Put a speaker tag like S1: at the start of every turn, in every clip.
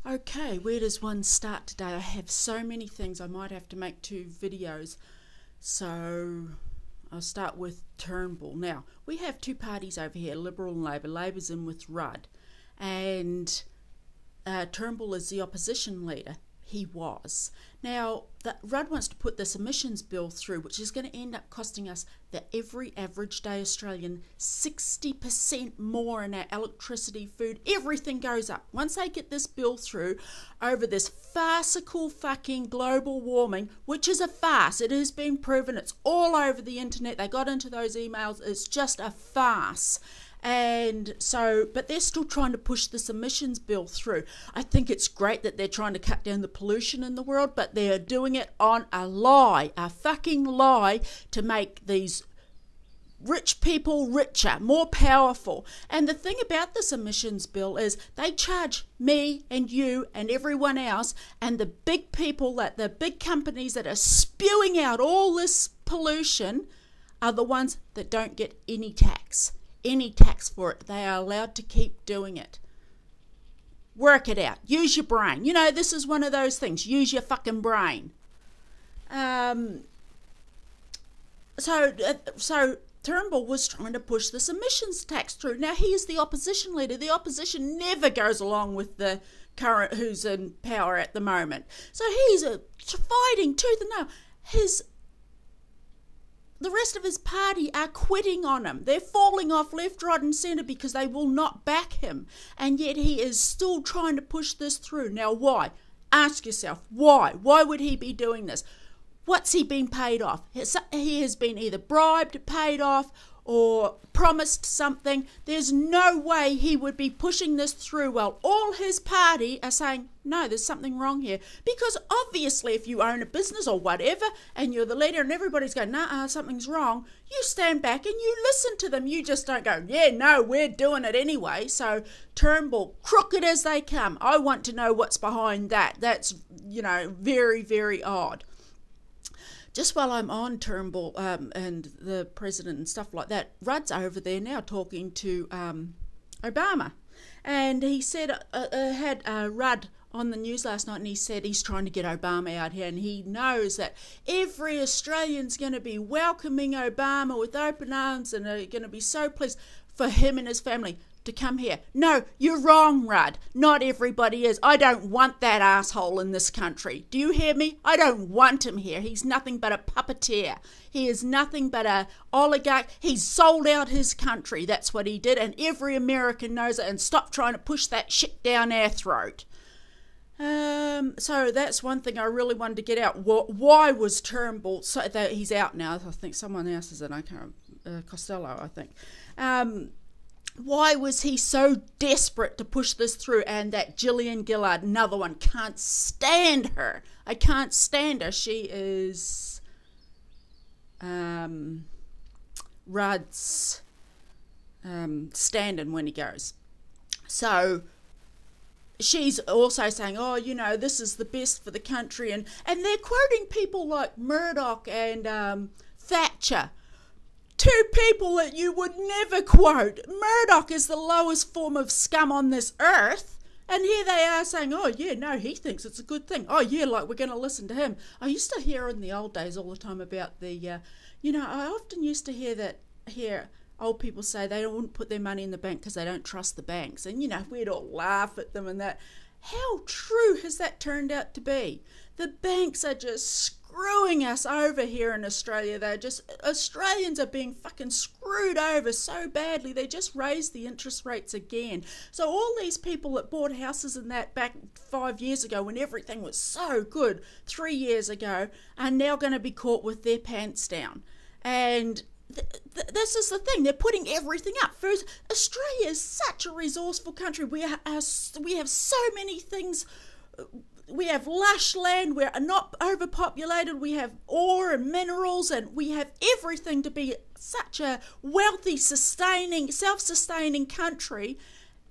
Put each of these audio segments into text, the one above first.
S1: Okay, where does one start today? I have so many things. I might have to make 2 videos. So I'll start with Turnbull. Now, we have 2 parties over here, Liberal and Labor. Labor's in with Rudd. And Turnbull is the opposition leader. He was. Now, Rudd wants to put this emissions bill through, which is going to end up costing us, every average day Australian, 60% more in our electricity, food, everything goes up. Once they get this bill through over this farcical fucking global warming, which is a farce, it has been proven, it's all over the internet, they got into those emails, it's just a farce. And so, but they're still trying to push this emissions bill through. I think it's great that they're trying to cut down the pollution in the world, but they're doing it on a lie, a fucking lie, to make these rich people richer, more powerful. And the thing about this emissions bill is they charge me and you and everyone else and the big people, that the big companies that are spewing out all this pollution are the ones that don't get any tax. Any tax for it. They are allowed to keep doing it. Work it out. Use your brain. You know, this is one of those things. Use your fucking brain. So Turnbull was trying to push this emissions tax through. Now, he is the opposition leader. The opposition never goes along with the current who's in power at the moment. So he's fighting tooth and nail. The rest of his party are quitting on him. They're falling off left, right and centre because they will not back him. And yet he is still trying to push this through. Now, why? Ask yourself, why? Why would he be doing this? What's he been paid off? He has been either bribed, paid off, or promised something. There's no way he would be pushing this through while all his party are saying, no, there's something wrong here. Because obviously if you own a business or whatever and you're the leader and everybody's going, nah, something's wrong, you stand back and you listen to them. You just don't go, yeah, no, we're doing it anyway. So Turnbull, crooked as they come. I want to know what's behind that. That's, very, very odd. Just while I'm on Turnbull and the president and stuff like that, Rudd's over there now talking to Obama. And he said, had Rudd on the news last night, and he said he's trying to get Obama out here, and he knows that every Australian's going to be welcoming Obama with open arms and are going to be so pleased for him and his family to come here. No, you're wrong, Rudd. Not everybody is. I don't want that asshole in this country. Do you hear me? I don't want him here. He's nothing but a puppeteer. He is nothing but a oligarch. He's sold out his country. That's what he did, and every American knows it, and stop trying to push that shit down our throat. So that's one thing I really wanted to get out. Why was Turnbull, so that he's out now, I think someone else is in, I can't, Costello, I think. Why was he so desperate to push this through? And that Gillian Gillard, another one, can't stand her. I can't stand her. She is Rudd's stand-in when he goes. So she's also saying, oh, this is the best for the country. And they're quoting people like Murdoch and Thatcher. 2 people that you would never quote. Murdoch is the lowest form of scum on this earth. And here they are saying, oh, yeah, no, he thinks it's a good thing. Oh, yeah, like we're going to listen to him. I used to hear in the old days all the time about the, I often used to hear old people say they wouldn't put their money in the bank because they don't trust the banks. And, we'd all laugh at them and that. How true has that turned out to be? The banks are just screwing us over here in Australia. Australians are being fucking screwed over so badly. They just raised the interest rates again. So all these people that bought houses and that back 5 years ago when everything was so good, 3 years ago, are now going to be caught with their pants down. And this is the thing, they're putting everything up. First, Australia is such a resourceful country. We have so many things. We have lush land, we're not overpopulated, we have ore and minerals, and we have everything to be such a wealthy, self-sustaining country.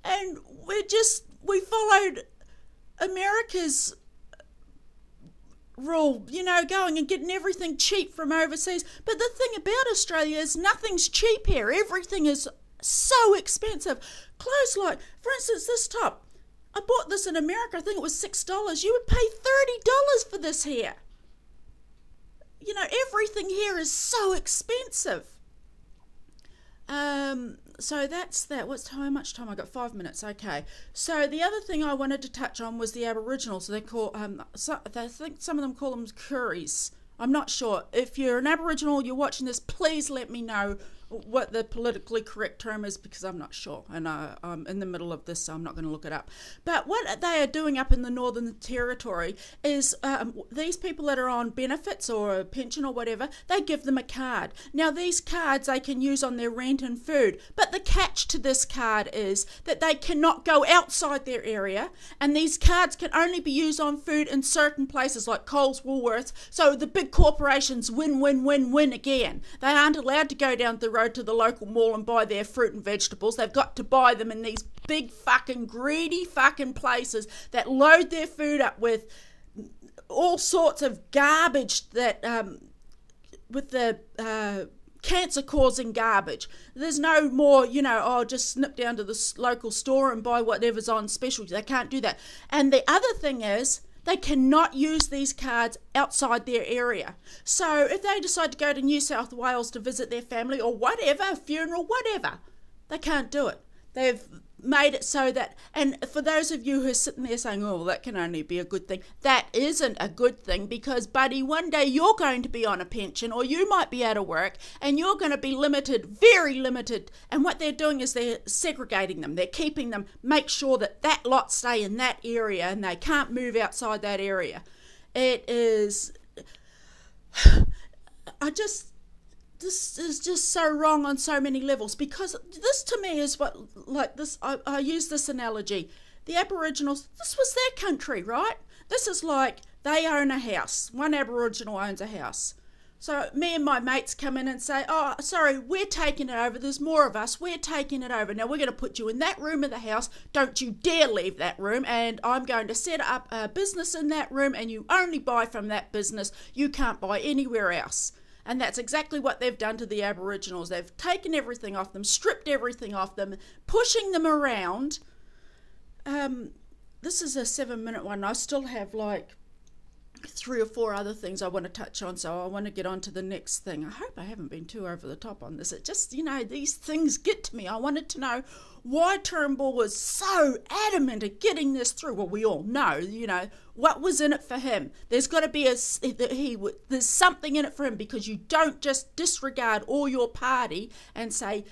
S1: And we followed America's rule, going and getting everything cheap from overseas. But the thing about Australia is nothing's cheap here. Everything is so expensive. Clothes, like, for instance, this top. I bought this this in America, I think it was $6. You would pay $30 for this here. You know, everything here is so expensive. So that's that. How much time? I got 5 minutes. Okay. So the other thing I wanted to touch on was the Aboriginals. So they call I think some of them call them Kuris. I'm not sure. If you're an Aboriginal, you're watching this, please let me know what the politically correct term is, because I'm not sure, and I'm in the middle of this, so I'm not going to look it up. But what they are doing up in the Northern Territory is these people that are on benefits or a pension or whatever, they give them a card. Now these cards they can use on their rent and food, but the catch to this card is that they cannot go outside their area, and these cards can only be used on food in certain places like Coles, Woolworths, so the big corporations win again. They aren't allowed to go down the road to the local mall and buy their fruit and vegetables. They've got to buy them in these big fucking greedy fucking places that load their food up with all sorts of garbage that with the cancer causing garbage. There's no more, you know, oh, just snip down to the local store and buy whatever's on special. They can't do that. And the other thing is, they cannot use these cards outside their area. So if they decide to go to New South Wales to visit their family or whatever, a funeral, whatever, they can't do it. They've made it so that, and for those of you who are sitting there saying, oh, well, that can only be a good thing, that isn't a good thing, because, buddy, one day you're going to be on a pension, or you might be out of work, and you're going to be limited, very limited. And what they're doing is they're segregating them. They're keeping them, make sure that that lot stay in that area, and they can't move outside that area. It is, this is just so wrong on so many levels, because this to me is what, like this, I use this analogy. The Aboriginals, this was their country, right? This is like they own a house. One Aboriginal owns a house. So me and my mates come in and say, oh, sorry, we're taking it over. There's more of us. We're taking it over. Now we're going to put you in that room of the house. Don't you dare leave that room. And I'm going to set up a business in that room, and you only buy from that business. You can't buy anywhere else. And that's exactly what they've done to the Aboriginals. They've taken everything off them, stripped everything off them, pushing them around. This is a 7-minute one. I still have like 3 or 4 other things I want to touch on, so I want to get on to the next thing. I hope I haven't been too over the top on this. It just, you know, these things get to me. I wanted to know why Turnbull was so adamant at getting this through. Well, we all know, you know, what was in it for him. There's got to be there's something in it for him, because you don't just disregard all your party and say,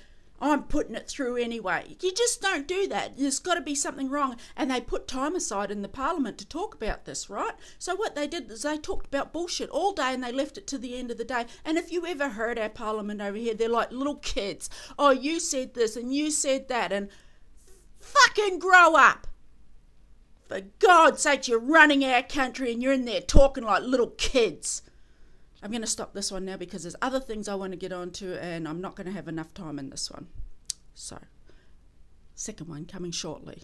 S1: I'm putting it through anyway. You just don't do that. There's got to be something wrong. And they put time aside in the parliament to talk about this, right? So what they did is they talked about bullshit all day, and they left it to the end of the day. And if you ever heard our parliament over here, they're like little kids. Oh, you said this and you said that, and fucking grow up. For God's sake, you're running our country and you're in there talking like little kids. I'm going to stop this one now, because there's other things I want to get onto, and I'm not going to have enough time in this one. So, second one coming shortly.